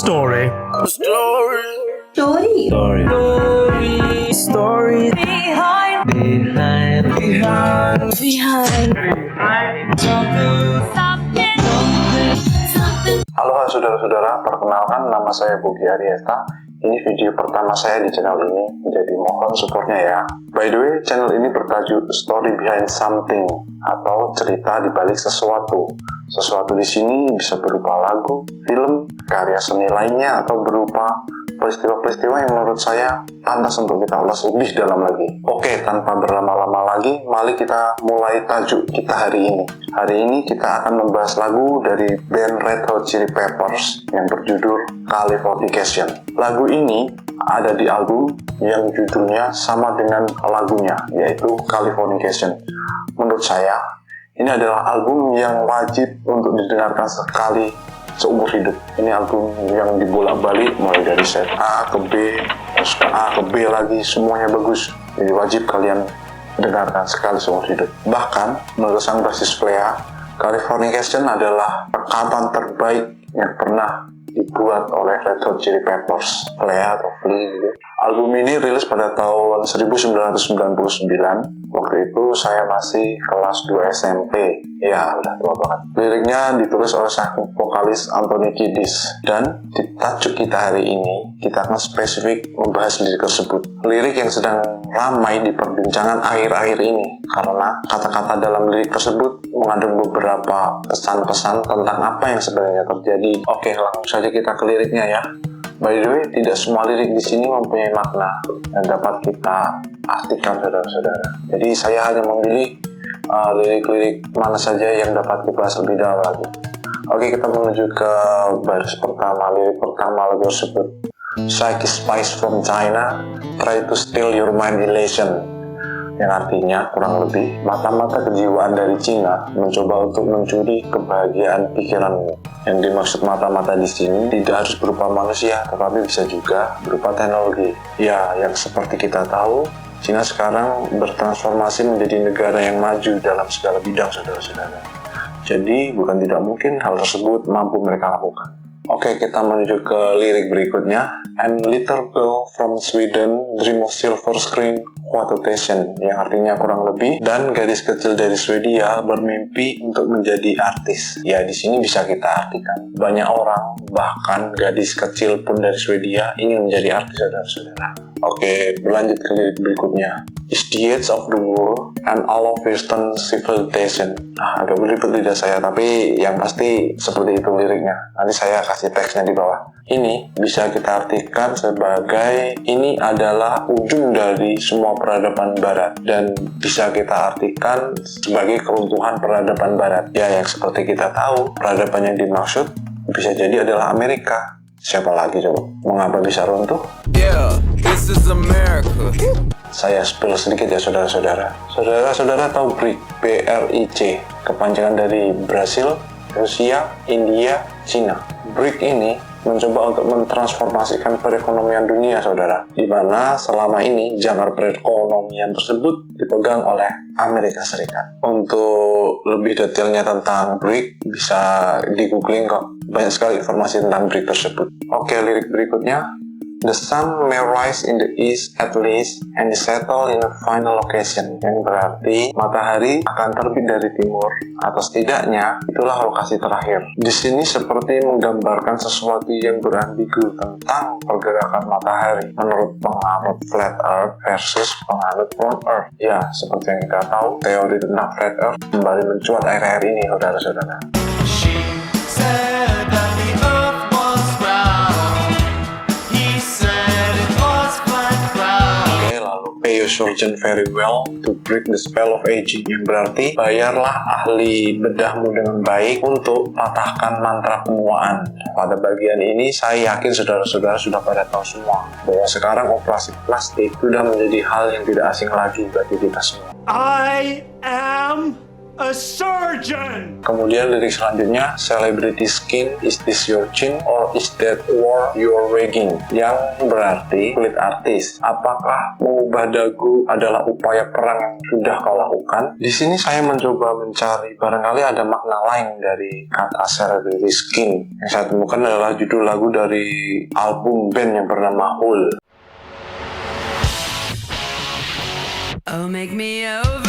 Story. Story. Story. Story. Story. Story. Behind. Behind. Behind. Behind. Something. Something. Halo saudara-saudara, perkenalkan nama saya Bugi Ariesta. Ini video pertama saya di channel ini, jadi mohon supportnya ya. By the way, channel ini bertajuk Story Behind Something atau cerita di balik sesuatu. Sesuatu di sini bisa berupa lagu, film, karya seni lainnya, atau berupa peristiwa-peristiwa yang menurut saya pantas untuk kita ulas lebih dalam lagi. Oke, tanpa berlama-lama lagi, mari kita mulai tajuk kita hari ini. Hari ini kita akan membahas lagu dari band Red Hot Chili Peppers yang berjudul Californication. Lagu ini ada di album yang judulnya sama dengan lagunya, yaitu Californication. Menurut saya, ini adalah album yang wajib untuk didengarkan sekali seumur hidup. Ini album yang dibolak-balik mulai dari set A ke B, terus ke A ke B lagi, semuanya bagus. Jadi wajib kalian dengarkan sekali seumur hidup. Bahkan menurut sang bassist Flea, Californication adalah rekaman terbaik yang pernah dibuat oleh Red Hot Chili Peppers. Flea atau Flea gitu. Album ini rilis pada tahun 1999. Waktu itu saya masih kelas 2 SMP. Ya, udah tua banget. Liriknya ditulis oleh sang vokalis Anthony Kiedis. Dan di tajuk kita hari ini, kita akan spesifik membahas lirik tersebut. Lirik yang sedang ramai di perbincangan akhir-akhir ini. Karena kata-kata dalam lirik tersebut mengandung beberapa pesan-pesan tentang apa yang sebenarnya terjadi. Oke, langsung saja kita ke liriknya ya. By the way, tidak semua lirik di sini mempunyai makna yang dapat kita artikan, saudara-saudara. Jadi saya hanya memilih lirik-lirik mana saja yang dapat dibahas lebih dalam lagi. Oke, kita menuju ke baris pertama, lirik pertama lagu tersebut. Psyche spice from China, try to steal your mind elation. Yang artinya kurang lebih mata-mata kejiwaan dari Cina mencoba untuk mencuri kebahagiaan pikiranmu. Yang dimaksud mata-mata di sini tidak harus berupa manusia, tetapi bisa juga berupa teknologi. Ya, yang seperti kita tahu, Cina sekarang bertransformasi menjadi negara yang maju dalam segala bidang, saudara-saudara. Jadi bukan tidak mungkin hal tersebut mampu mereka lakukan. Oke, kita menuju ke lirik berikutnya. And little girl from Sweden dream of silver screen quotation, yang artinya kurang lebih, dan gadis kecil dari Swedia bermimpi untuk menjadi artis. Ya, di sini bisa kita artikan banyak orang, bahkan gadis kecil pun dari Swedia ingin menjadi artis, saudara-saudara. Oke, berlanjut ke lirik berikutnya. Is the age of the world and all of Western civilization. Agak berlipat lidah saya, tapi yang pasti seperti itu liriknya. Nanti saya kasih teksnya di bawah. Ini bisa kita artikan sebagai ini adalah ujung dari semua peradaban barat, dan bisa kita artikan sebagai keruntuhan peradaban barat. Ya, yang seperti kita tahu, peradaban yang dimaksud bisa jadi adalah Amerika. Siapa lagi coba? Mengapa bisa runtuh? Yeah, this is America. Saya spill sedikit ya, saudara-saudara. Saudara-saudara tahu BRIC, BRIC, kepanjangan dari Brasil, Rusia, India, Cina. BRIC ini mencoba untuk mentransformasikan perekonomian dunia, saudara, di mana selama ini jangkar perekonomian tersebut dipegang oleh Amerika Serikat. Untuk lebih detailnya tentang BRIC bisa di googling kok, banyak sekali informasi tentang BRIC tersebut. Oke, lirik berikutnya. The sun may rise in the east at least and settle in a final location, yang berarti matahari akan terbit dari timur atau setidaknya itulah lokasi terakhir. Di sini seperti menggambarkan sesuatu yang berambigu tentang pergerakan matahari menurut penganut flat earth versus penganut round earth. Ya, seperti yang kita tahu, teori tentang flat earth kembali mencuat akhir-akhir ini, saudara-saudara. She said that the earth was round. He said it was flat ground. Oke, lalu pay your surgeon very well to break the spell of aging, yang berarti bayarlah ahli bedahmu dengan baik untuk patahkan mantra penuaan. Pada bagian ini saya yakin saudara-saudara sudah pada tahu semua bahwa sekarang operasi plastik sudah menjadi hal yang tidak asing lagi bagi kita semua. I am a surgeon. Kemudian lirik selanjutnya, celebrity skin, is this your chin or is that war you're wagging? Yang berarti kulit artis. Apakah mengubah dagu adalah upaya perang yang sudah kau lakukan? Di sini saya mencoba mencari barangkali ada makna lain dari kata celebrity skin. Yang saya temukan adalah judul lagu dari album band yang bernama Hole. Oh, make me over.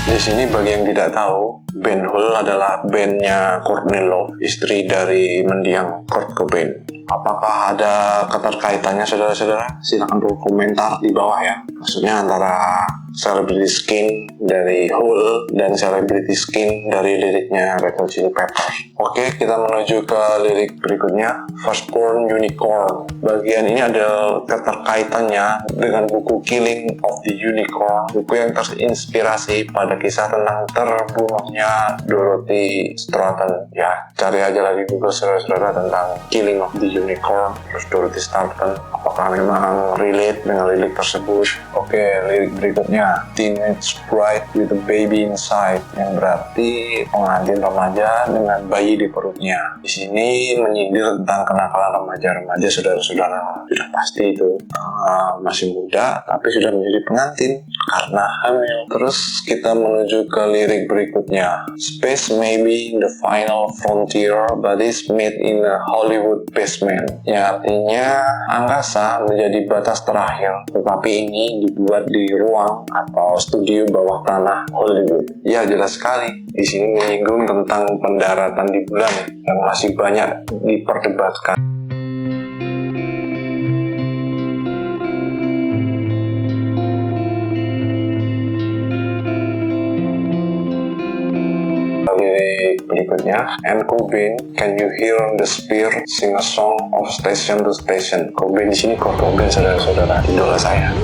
Di sini bagi yang tidak tahu, band Hole adalah bandnya Courtney Love, istri dari mendiang Kurt Cobain. Apakah ada keterkaitannya saudara-saudara? Silakan berkomentar di bawah ya. Maksudnya antara Celebrity Skin dari Hole dan Celebrity Skin dari liriknya Red Hot Chili Peppers. Oke, kita menuju ke lirik berikutnya, Firstborn Unicorn. Bagian ini ada keterkaitannya dengan buku Killing of the Unicorn, buku yang terinspirasi pada kisah tentang terbunuhnya Dorothy Stratton. Ya, cari aja lagi Google saudara-saudara tentang Killing of the Unicorn, terus Dorothy Stratton. Apakah memang relate dengan lirik tersebut? Oke, lirik berikutnya, Teenage Bride with a Baby Inside, yang berarti pengantin remaja dengan bayi di perutnya. Di sini menyindir tentang kenakalan remaja-remaja saudara-saudara. Sudah pasti itu masih muda tapi sudah menjadi pengantin karena hamil. Terus kita menuju ke lirik berikutnya, Space may be the final frontier but it's made in a Hollywood basement, yang artinya angkasa menjadi batas terakhir tetapi ini dibuat di ruang atau studio bawah tanah Hollywood. Ya, jelas sekali di sini menyinggung tentang pendaratan di bulan yang masih banyak diperdebatkan. Lirik berikutnya, and Cobain, can you hear the spear sing a song of station to station? Cobain di sini Kurt Cobain saudara-saudara, idola saya.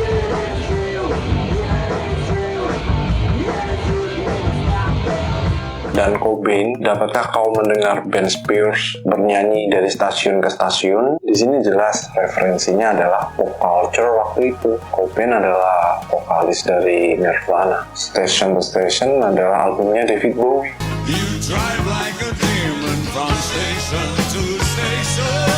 Dan Cobain, dapatkah kau mendengar band Spears bernyanyi dari stasiun ke stasiun? Di sini jelas referensinya adalah pop culture waktu itu. Cobain adalah vokalis dari Nirvana. Station to Station adalah albumnya David Bowie. You drive like a demon from station to station.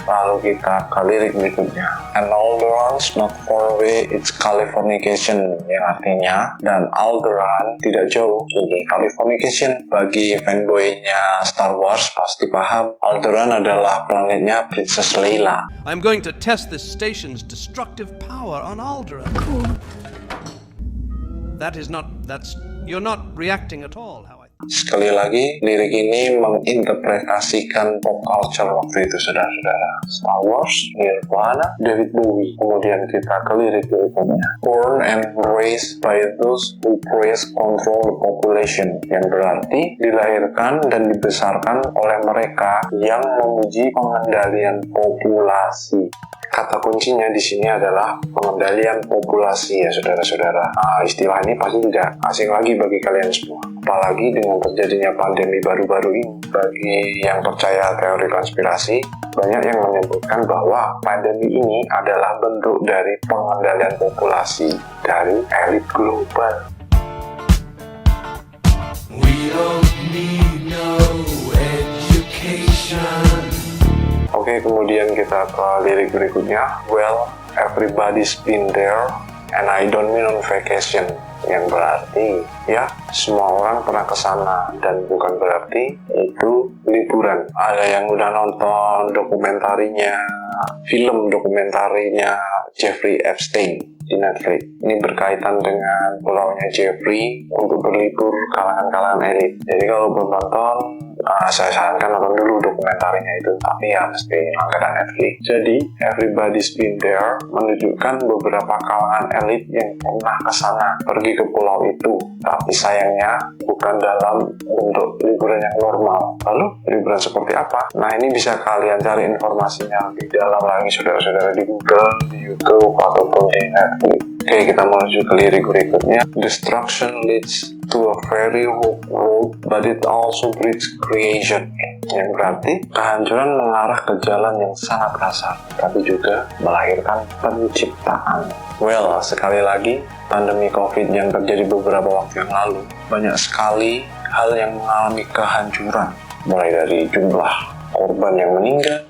Lalu kita ke lirik berikutnya, and Alderans not far away, it's Californication, yang artinya dan Alderaan tidak jauh, ini Californication. Bagi fanboy-nya Star Wars pasti paham, Alderaan adalah planetnya Princess Leia. I'm going to test this station's destructive power on Alderaan. Cool. You're not reacting at all, how I... Sekali lagi, lirik ini menginterpretasikan pop culture waktu itu, saudara-saudara. Star Wars, Nirvana, David Bowie. Kemudian kita ke lirik berikutnya. Born and raised by those who praise control the population. Yang berarti dilahirkan dan dibesarkan oleh mereka yang memuji pengendalian populasi. Kata kuncinya di sini adalah pengendalian populasi ya saudara-saudara. Istilah ini pasti tidak asing lagi bagi kalian semua. Apalagi dengan terjadinya pandemi baru-baru ini. Bagi yang percaya teori konspirasi, banyak yang menyebutkan bahwa pandemi ini adalah bentuk dari pengendalian populasi dari elit global. We don't need no education. Oke, kemudian kita ke lirik berikutnya. Well, everybody's been there, and I don't mean on vacation. Yang berarti, ya, semua orang pernah ke sana dan bukan berarti itu liburan. Ada yang udah nonton dokumentarinya, film dokumentarinya Jeffrey Epstein di Netflix. Ini berkaitan dengan pulaunya Jeffrey untuk berlibur kalangan-kalangan elit. Jadi kalau belum nonton, saya sarankan nonton dulu dokumentarinya itu. Tapi ya mesti langganan Netflix. Jadi Everybody's Been There menunjukkan beberapa kalangan elit yang pernah ke sana, pergi ke pulau itu. Tapi sayangnya bukan dalam bentuk liburan yang normal. Lalu liburan seperti apa? Nah, ini bisa kalian cari informasinya lebih dalam lagi saudara-saudara di Google, di YouTube, ataupun di Netflix. Oke, kita menuju ke lirik berikutnya. Destruction leads to a very hope road, but it also breeds creation. Yang berarti kehancuran mengarah ke jalan yang sangat kasar, tapi juga melahirkan penciptaan. Well, sekali lagi, pandemi COVID yang terjadi beberapa waktu yang lalu, banyak sekali hal yang mengalami kehancuran, mulai dari jumlah korban yang meninggal,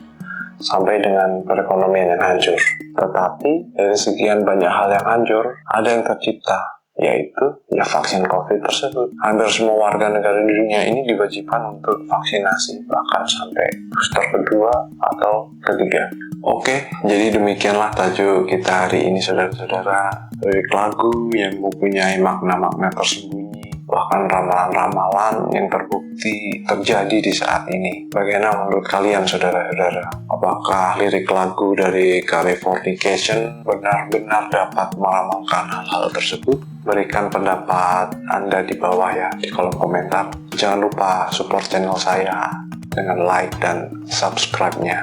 sampai dengan perekonomian yang hancur. Tetapi dari sekian banyak hal yang hancur, ada yang tercipta, yaitu vaksin COVID tersebut. Hampir semua warga negara di dunia ini diwajibkan untuk vaksinasi, bahkan sampai booster kedua atau ketiga. Oke, jadi demikianlah tajuk kita hari ini, saudara-saudara. Lirik lagu yang mempunyai makna-makna tersembunyi, bahkan ramalan-ramalan yang terbukti terjadi di saat ini. Bagaimana menurut kalian, saudara-saudara? Apakah lirik lagu dari Californication benar-benar dapat meramalkan hal-hal tersebut? Berikan pendapat Anda di bawah ya, di kolom komentar. Jangan lupa support channel saya dengan like dan subscribe-nya.